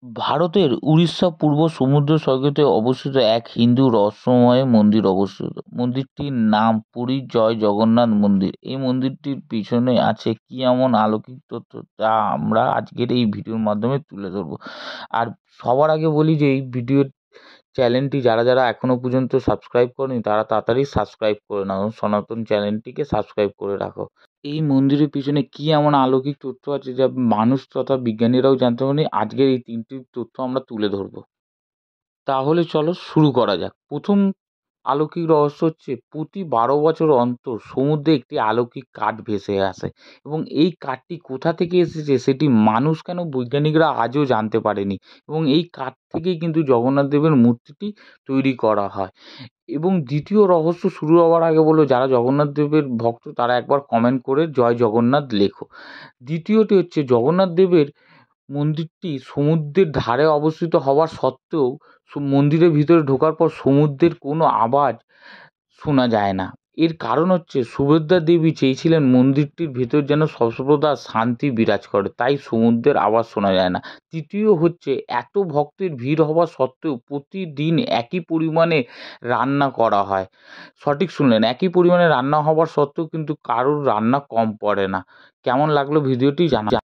ভারতের উড়িষ্যা পূর্ব সমুদ্র সৈকতে অবস্থিত এক হিন্দু রহস্যময় মন্দির অবস্থিত। মন্দিরটির নাম পুরীর জয় জগন্নাথ মন্দির। এই মন্দিরটির পিছনে আছে কি এমন অলৌকিক তথ্য যা আমরা আজকের এই ভিডিওর মাধ্যমে তুলে ধরবো। আর সবার আগে বলি যে এই ভিডিওর চ্যানেলটি যারা যারা এখনো পর্যন্ত সাবস্ক্রাইব করেনি তারা তাড়াতাড়ি সাবস্ক্রাইব করে নাও, সনাতন চ্যানেলটিকে সাবস্ক্রাইব করে রাখো। এই মন্দিরের পিছনে কি এমন অলৌকিক তথ্য আছে যা মানুষ তথা বিজ্ঞানীরাও জানতে পারেনি, আজকের এই তিনটি তথ্য আমরা তুলে ধরবো। তাহলে চলো শুরু করা যাক। প্রথম অলৌকিক রহস্য হচ্ছে প্রতি ১২ বছর অন্তর সমুদ্রে একটি অলৌকিক কাঠ ভেসে আসে এবং এই কাঠটি কোথা থেকে এসেছে সেটি মানুষ কেন বৈজ্ঞানিকরা আজও জানতে পারেনি এবং এই কাঠ থেকেই কিন্তু জগন্নাথ দেবের মূর্তিটি তৈরি করা হয়। এবং দ্বিতীয় রহস্য শুরু হওয়ার আগে বলবো, যারা জগন্নাথ দেবের ভক্ত তারা একবার কমেন্ট করে জয় জগন্নাথ লেখো। দ্বিতীয়টি হচ্ছে জগন্নাথ দেবের মন্দিরটি সমুদ্রের ধারে অবস্থিত হওয়া সত্ত্বেও মন্দিরের ভিতরে ঢোকার পর সমুদ্রের কোনো আওয়াজ শোনা যায় না। এর কারণ হচ্ছে সুভদ্রা দেবী চেয়েছিলেন মন্দিরটির ভেতর যেন সর্বদা শান্তি বিরাজ করে, তাই সমুদ্রের আওয়াজ শোনা যায় না। তৃতীয় হচ্ছে এত ভক্তের ভিড় হওয়া সত্ত্বেও প্রতিদিন একই পরিমাণে রান্না করা হয়। সঠিক শুনলেন, একই পরিমাণে রান্না হওয়ার সত্ত্বেও কিন্তু কারোর রান্না কম পড়ে না। কেমন লাগলো ভিডিওটি জানা।